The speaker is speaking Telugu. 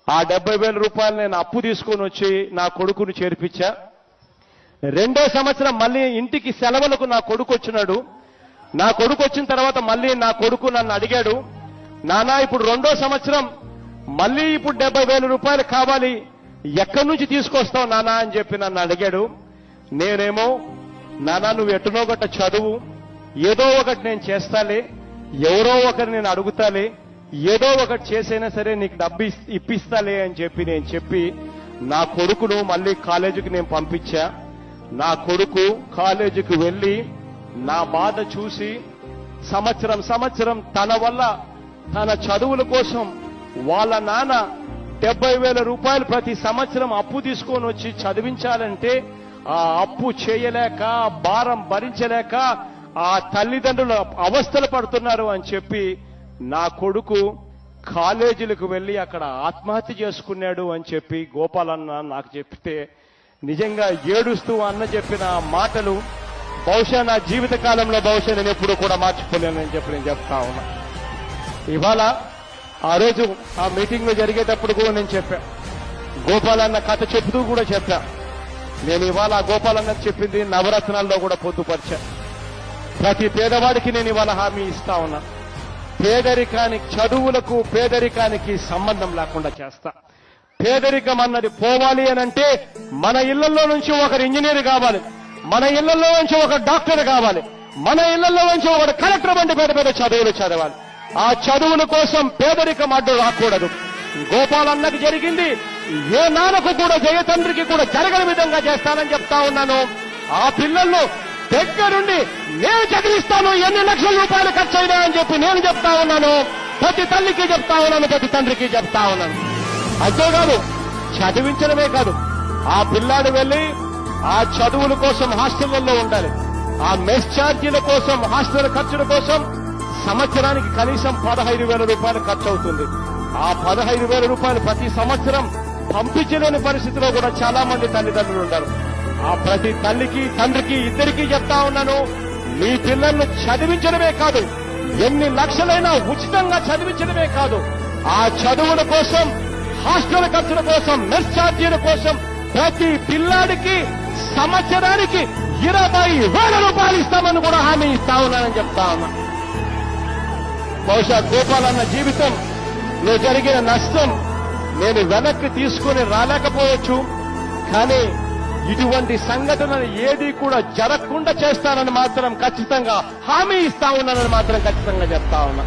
ఆ 70,000 రూపాయలు నేను అప్పు తీసుకొని వచ్చి నా కొడుకును చేర్పించా. రెండో సంవత్సరం మళ్ళీ ఇంటికి సెలవులకు నా కొడుకు వచ్చినాడు. నా కొడుకు వచ్చిన తర్వాత మళ్ళీ నా కొడుకు నన్ను అడిగాడు, నానా ఇప్పుడు రెండో సంవత్సరం మళ్ళీ ఇప్పుడు 70,000 రూపాయలు కావాలి, ఎక్కడి నుంచి తీసుకొస్తావు నానా అని చెప్పి నన్ను అడిగాడు. నేనేమో, నానా నువ్వు ఎటునో గట్ట చదువు, ఏదో ఒకటి నేను చేస్తాలే, ఎవరో ఒకరు నేను అడుగుతాలే, ఏదో ఒకటి చేసైనా సరే నీకు డబ్బు ఇప్పిస్తాలే అని చెప్పి నా కొడుకును మళ్ళీ కాలేజీకి నేను పంపించా. నా కొడుకు కాలేజీకి వెళ్లి నా బాధ చూసి సంవత్సరం తన వల్ల తన చదువుల కోసం వాళ్ళ నాన్న 70,000 రూపాయలు ప్రతి సంవత్సరం అప్పు తీసుకొని వచ్చి చదివించాలంటే ఆ అప్పు చేయలేక, భారం భరించలేక ఆ తల్లిదండ్రులు అవస్థలు పడుతున్నారు అని చెప్పి నా కొడుకు కాలేజీలకు వెళ్లి అక్కడ ఆత్మహత్య చేసుకున్నాడు అని చెప్పి గోపాలన్న నాకు చెప్తే నిజంగా ఏడుస్తూ అన్న చెప్పిన మాటలు బహుశా నా జీవిత కాలంలో బహుశా నేను ఎప్పుడు కూడా మార్చిపోలేనని చెప్పి నేను చెప్తా ఉన్నా. ఇవాళ ఆ రోజు ఆ మీటింగ్ లో జరిగేటప్పుడు కూడా నేను చెప్పా, గోపాలన్న కథ చెప్తూ కూడా చెప్పా. నేను ఇవాళ ఆ గోపాలన్న చెప్పింది నవరత్నాల్లో కూడా పొందుపరిచా. ప్రతి పేదవాడికి నేను ఇవాళ హామీ ఇస్తా ఉన్నా, పేదరికానికి, చదువులకు పేదరికానికి సంబంధం లేకుండా చేస్తా. పేదరికం అన్నది పోవాలి అనంటే మన ఇళ్లలో నుంచి ఒకరు ఇంజనీర్ కావాలి, మన ఇళ్లలో నుంచి ఒక డాక్టర్ కావాలి, మన ఇళ్లలో నుంచి ఒకటి కలెక్టర్ వంటి పెద్ద చదువులు చదవాలి. ఆ చదువుల కోసం పేదరికం అడ్డు రాకూడదు. గోపాలన్నకు జరిగింది ఏ నాన్నకు కూడా, జయతండ్రికి కూడా జరగని విధంగా చేస్తానని చెప్తా ఉన్నాను. ఆ పిల్లల్లో దగ్గరుండి నేను చదివిస్తాను, ఎన్ని లక్షల రూపాయలు ఖర్చు అయినా అని చెప్పి నేను చెప్తా ఉన్నాను. ప్రతి తల్లికి చెప్తా ఉన్నాను, ప్రతి తండ్రికి చెప్తా ఉన్నాను. అంతేకాదు, చదివించడమే కాదు, ఆ పిల్లాడు వెళ్లి ఆ చదువుల కోసం హాస్టళ్లలో ఉండాలి. ఆ మెస్ ఛార్జీల కోసం, హాస్టల్ ఖర్చుల కోసం సంవత్సరానికి కనీసం 15,000 రూపాయలు ఖర్చు అవుతుంది. ఆ 15,000 రూపాయలు ప్రతి సంవత్సరం పంపించలేని పరిస్థితిలో కూడా చాలా మంది తల్లిదండ్రులు ఉన్నారు. ఆ ప్రతి తల్లికి, తండ్రికి, ఇద్దరికీ చెప్తా ఉన్నాను, మీ పిల్లలను చదివించడమే కాదు, ఎన్ని లక్షలైనా ఉచితంగా చదివించడమే కాదు, ఆ చదువుల కోసం, హాస్టల్ ఖర్చుల కోసం, మెస్ ఛార్జీల కోసం ప్రతి పిల్లాడికి సంవత్సరానికి 20,000 రూపాయలు ఇస్తామని కూడా హామీ ఇస్తా ఉన్నానని చెప్తా ఉన్నా. బహుశా గోపాలన్న జీవితంలో జరిగిన నష్టం నేను వెనక్కి తీసుకుని రాలేకపోవచ్చు, కానీ ఇటువంటి సంఘటనలు ఏది కూడా జరగకుండా చేస్తానని మాత్రం ఖచ్చితంగా హామీ ఇస్తా ఉన్నానని మాత్రం ఖచ్చితంగా చెప్తా ఉన్నా.